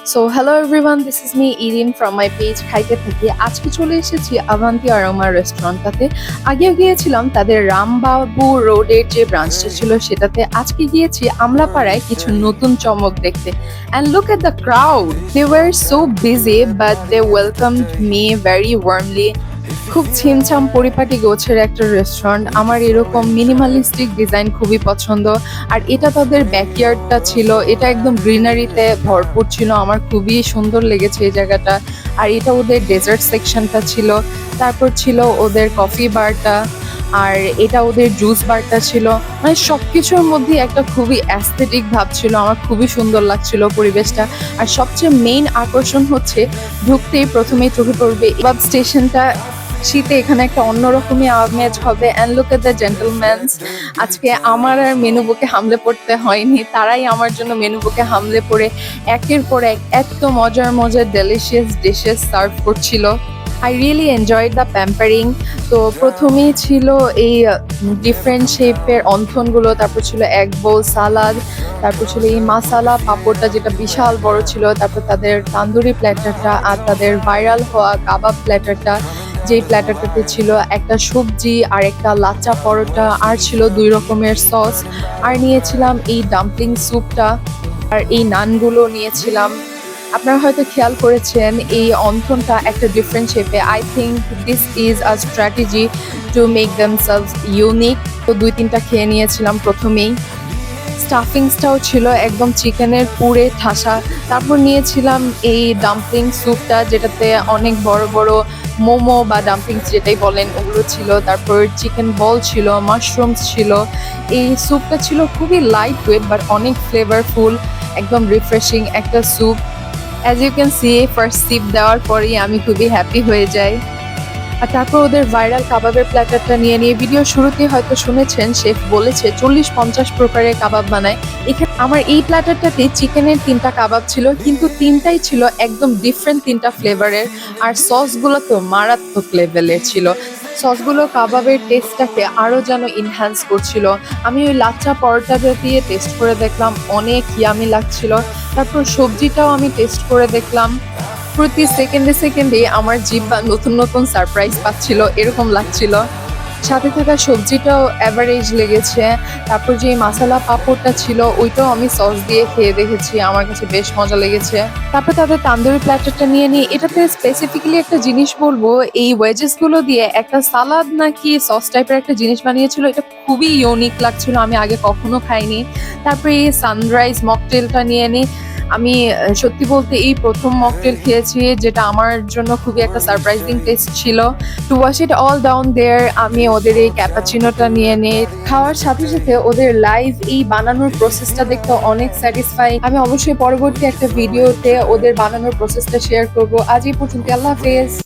So hello everyone, this is me Irin from my page খাইতে থাকি। আজকে চলে এসেছি আভান্তি আরোমা রেস্টুরেন্টটাতে। আগেও গিয়েছিলাম তাদের রামবাবু রোডের যে ব্রাঞ্চটা ছিল সেটাতে। আজকে গিয়েছি আমলাপাড়ায় কিছু নতুন চমক দেখতে। And look at the crowd. They were so busy but they welcomed me very warmly. খুব ছিমছাম পরিপাটি গোছের একটা রেস্টুরেন্ট। আমার এরকম মিনিমালিস্টিক ডিজাইন খুবই পছন্দ। আর এটা তাদের ব্যাকইয়ার্ডটা ছিল, এটা একদম গ্রিনারিতে ভরপুর ছিল। আমার খুবই সুন্দর লেগেছে এই জায়গাটা। আর এটা ওদের ডেজার্ট সেকশনটা ছিল, তারপর ছিল ওদের কফি বারটা, আর এটা ওদের জুস বারটা ছিল। মানে সবকিছুর মধ্যে একটা খুবই অ্যাস্থেটিক ভাব ছিল। আমার খুবই সুন্দর লাগছিল পরিবেশটা। আর সবচেয়ে মেইন আকর্ষণ হচ্ছে ঢুকতেই প্রথমেই চোখে পড়বে ইবাব স্টেশনটা। শীতে এখানে একটা অন্যরকমই আমেজ হবে। And look at the gentleman's. আজকে আমার আর মেনু বুকে হামলে পড়তে হয়নি, তারাই আমার জন্য মেনু বুকে হামলে পড়ে একের পর এক এত মজার মজার ডেলিশিয়াস ডিশেস সার্ভ করছিল। I really enjoyed the pampering. তো প্রথমেই ছিল এই ডিফারেন্ট শেপের অন্থনগুলো, তারপর ছিল এক বোল সালাদ, তারপর ছিল এই মাসালা পাপড়টা যেটা বিশাল বড় ছিল, তারপর তাদের তান্দুরি প্ল্যাটারটা, আর তাদের ভাইরাল হওয়া কাবাব প্ল্যাটারটা। যেই প্ল্যাটারটাতে ছিল একটা সবজি আর একটা লাচ্চা পরোটা, আর ছিল 2 রকমের সস, আর নিয়েছিলাম এই ডাম্পলিং স্যুপটা, আর এই নানগুলো নিয়েছিলাম। আপনারা হয়তো খেয়াল করেছেন এই অন্থনটা একটা ডিফারেন্ট শেপে। I think this is a strategy to make themselves unique. তো 2-3টা খেয়ে নিয়েছিলাম প্রথমেই। স্টাফিংসটাও ছিল একদম চিকেনের পুরে ঠাসা। তারপর নিয়েছিলাম এই ডাম্পলিং স্যুপটা, যেটাতে অনেক বড় বড় মোমো বা ডাম্পলিংস যেটাই বলেন ওগুলো ছিল। তারপর চিকেন বল ছিল, মাশরুমস ছিল। এই স্যুপটা ছিল খুবই লাইট ওয়েট বাট অনেক ফ্লেভারফুল, একদম রিফ্রেশিং একটা soup. As you can see, first sip দেওয়ার পরেই আমি খুবই হ্যাপি হয়ে যাই। আর তারপর ওদের ভাইরাল কাবাবের প্ল্যাটারটা নিয়ে ভিডিও শুরুতেই হয়তো শুনেছেন শেফ বলেছে 40-50 প্রকারের কাবাব বানায়। এখানে আমার এই প্ল্যাটারটাতে চিকেনের 3টা কাবাব ছিল, কিন্তু 3টাই ছিল একদম ডিফারেন্ট 3টা ফ্লেভারের। আর সসগুলো তো মারাত্মক লেভেলের ছিল। সসগুলো কাবাবের টেস্টটাকে আরও যেন ইনহ্যান্স করছিল। আমি ওই লাচ্চা পরোটাটা দিয়ে টেস্ট করে দেখলাম, অনেক ইয়ামি লাগছিল। তারপর সবজিটাও আমি টেস্ট করে দেখলাম। প্রতি সেকেন্ডে সেকেন্ডে আমার জিহ্বা নতুন নতুন সারপ্রাইজ পাচ্ছিল, এরকম লাগছিল। সাথে থাকা সবজিটাও অ্যাভারেজ লেগেছে। তারপর যে মাসালা পাপড়টা ছিল ওইটাও আমি সস দিয়ে খেয়ে দেখেছি, আমার কাছে বেশ মজা লেগেছে। তারপর তাদের তান্দুরি প্ল্যাটারটা নিয়ে এটাতে স্পেসিফিক্যালি একটা জিনিস বলবো, এই ওয়েজেসগুলো দিয়ে একটা সালাদ নাকি সস টাইপের একটা জিনিস বানিয়েছিল। এটা খুবই ইউনিক লাগছিল, আমি আগে কখনো খাইনি। তারপরে এই সানরাইজ মকটেলটা নিয়ে আমি সত্যি বলতে এই প্রথম মকটেল খেয়েছি, যেটা আমার জন্য খুবই একটা সারপ্রাইজিং টেস্ট ছিল। To wash it all down there, আমি ওদের এই ক্যাপাচিনোটা নিয়ে খাওয়ার সাথে সাথে ওদের লাইভ এই বানানোর প্রসেসটা দেখতে অনেক স্যাটিসফাই। আমি অবশ্যই পরবর্তী একটা ভিডিওতে ওদের বানানোর প্রসেসটা শেয়ার করব। আজ এই পর্যন্ত, আল্লাহ হাফেজ।